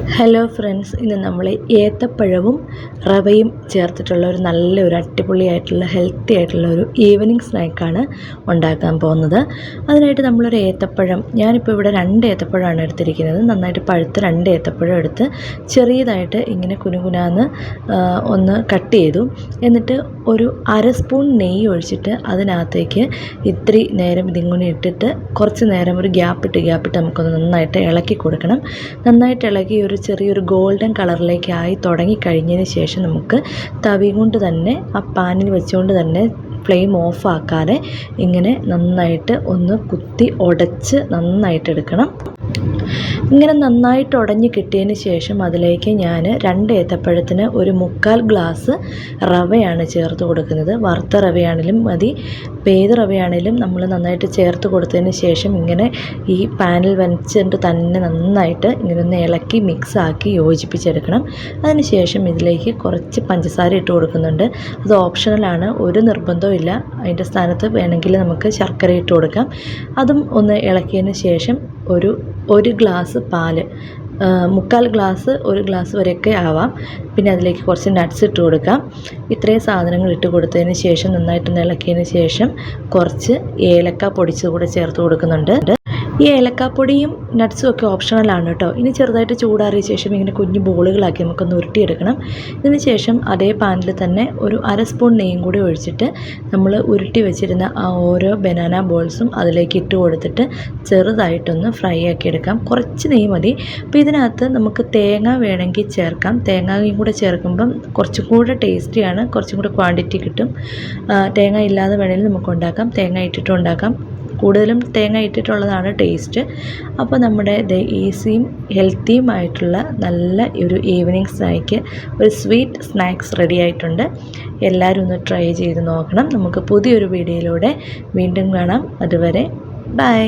Hello friends, ഇന്ന് നമ്മൾ ഏത്തപ്പഴവും റവയും ചേർത്തിട്ടുള്ള ഒരു നല്ലൊരു അടിപൊളിയായിട്ടുള്ള ഹെൽത്തി ആയിട്ടുള്ള ഒരു ഈവനിങ് സ്നാക്കാണ് ഉണ്ടാക്കാൻ പോകുന്നത്. അതിനായിട്ട് നമ്മളൊരു ഏത്തപ്പഴം, ഞാനിപ്പോൾ ഇവിടെ 2 ഏത്തപ്പഴമാണ് എടുത്തിരിക്കുന്നത്. നന്നായിട്ട് പഴുത്ത 2 ഏത്തപ്പഴം എടുത്ത് ചെറിയതായിട്ട് ഇങ്ങനെ കുനുകുനാന്ന് ഒന്ന് കട്ട് ചെയ്തു. എന്നിട്ട് ഒരു 1/2 സ്പൂൺ നെയ്യ് ഒഴിച്ചിട്ട് അതിനകത്തേക്ക് ഇത്തിരി നേരം ഇതിങ്ങനെ ഇട്ടിട്ട് കുറച്ച് നേരം ഒരു ഗ്യാപ്പിട്ട് നമുക്കൊന്ന് നന്നായിട്ട് ഇളക്കി കൊടുക്കണം. നന്നായിട്ട് ഇളകി ഒരു ചെറിയൊരു ഗോൾഡൻ കളറിലേക്കായി തുടങ്ങിക്കഴിഞ്ഞതിന് ശേഷം നമുക്ക് തവി കൊണ്ട് തന്നെ ആ പാനിൽ വെച്ചുകൊണ്ട് തന്നെ ഫ്ലെയിം ഓഫ് ആക്കാതെ ഇങ്ങനെ നന്നായിട്ട് ഒന്ന് കുത്തി ഉടച്ച് നന്നായിട്ട് എടുക്കണം. ഇങ്ങനെ നന്നായിട്ട് ഉടഞ്ഞ് കിട്ടിയതിന് ശേഷം അതിലേക്ക് ഞാൻ 2 ഏത്തപ്പഴത്തിന് ഒരു 1/4 ഗ്ലാസ് റവയാണ് ചേർത്ത് കൊടുക്കുന്നത്. വറുത്ത റവയാണെങ്കിലും മതി, ഏത് റവയാണെങ്കിലും നമ്മൾ നന്നായിട്ട് ചേർത്ത് കൊടുത്തതിന് ശേഷം ഇങ്ങനെ ഈ പാനിൽ വെച്ചിട്ട് തന്നെ നന്നായിട്ട് ഇങ്ങനെ ഒന്ന് ഇളക്കി മിക്സാക്കി യോജിപ്പിച്ചെടുക്കണം. അതിന് ശേഷം ഇതിലേക്ക് കുറച്ച് പഞ്ചസാര ഇട്ട് കൊടുക്കുന്നുണ്ട്. അത് ഓപ്ഷണലാണ്, ഒരു നിർബന്ധവും ഇല്ല. അതിൻ്റെ സ്ഥാനത്ത് വേണമെങ്കിൽ നമുക്ക് ശർക്കര ഇട്ട് കൊടുക്കാം. അതും ഒന്ന് ഇളക്കിയതിന് ശേഷം ഒരു ഗ്ലാസ് പാല്, 1/4 ഗ്ലാസ് 1 ഗ്ലാസ് വരെയൊക്കെ ആവാം. പിന്നെ അതിലേക്ക് കുറച്ച് നട്ട്സ് ഇട്ട് കൊടുക്കാം. ഇത്രയും സാധനങ്ങൾ ഇട്ട് കൊടുത്തതിന് ശേഷം നന്നായിട്ട് ഇളക്കിയതിന് ശേഷം കുറച്ച് ഏലക്ക പൊടിച്ചത് കൂടെ ചേർത്ത് കൊടുക്കുന്നുണ്ട്. ഈ ഏലക്കാപ്പൊടിയും നട്ട്സും ഒക്കെ ഓപ്ഷണലാണ് കേട്ടോ. ഇനി ചെറുതായിട്ട് ചൂടാറിയ ശേഷം ഇങ്ങനെ കുഞ്ഞു ബോളുകളാക്കി നമുക്കൊന്ന് ഉരുട്ടിയെടുക്കണം. ഇതിന് ശേഷം അതേ പാനിൽ തന്നെ ഒരു 1/2 സ്പൂൺ നെയ്യും കൂടി ഒഴിച്ചിട്ട് നമ്മൾ ഉരുട്ടി വെച്ചിരുന്ന ആ ഓരോ ബനാന ബോൾസും അതിലേക്ക് ഇട്ട് കൊടുത്തിട്ട് ചെറുതായിട്ടൊന്ന് ഫ്രൈ ആക്കി എടുക്കാം. കുറച്ച് നെയ്യ് മതി. അപ്പോൾ ഇതിനകത്ത് നമുക്ക് തേങ്ങ വേണമെങ്കിൽ ചേർക്കാം. തേങ്ങയും കൂടെ ചേർക്കുമ്പം കുറച്ചും കൂടെ ടേസ്റ്റിയാണ്, കുറച്ചും കൂടെ ക്വാണ്ടിറ്റി കിട്ടും. തേങ്ങ ഇല്ലാതെ വേണമെങ്കിൽ നമുക്ക് ഉണ്ടാക്കാം, തേങ്ങ ഇട്ടിട്ടും ഉണ്ടാക്കാം. കൂടുതലും തേങ്ങ ഇട്ടിട്ടുള്ളതാണ് ടേസ്റ്റ്. അപ്പോൾ നമ്മുടെ ഈസിയും ഹെൽത്തിയുമായിട്ടുള്ള നല്ല ഒരു ഈവനിങ് സ്നാക്ക്, ഒരു സ്വീറ്റ് സ്നാക്സ് റെഡി ആയിട്ടുണ്ട്. എല്ലാവരും ഒന്ന് ട്രൈ ചെയ്ത് നോക്കണം. നമുക്ക് പുതിയൊരു വീഡിയോയിലൂടെ വീണ്ടും കാണാം. അതുവരെ ബൈ.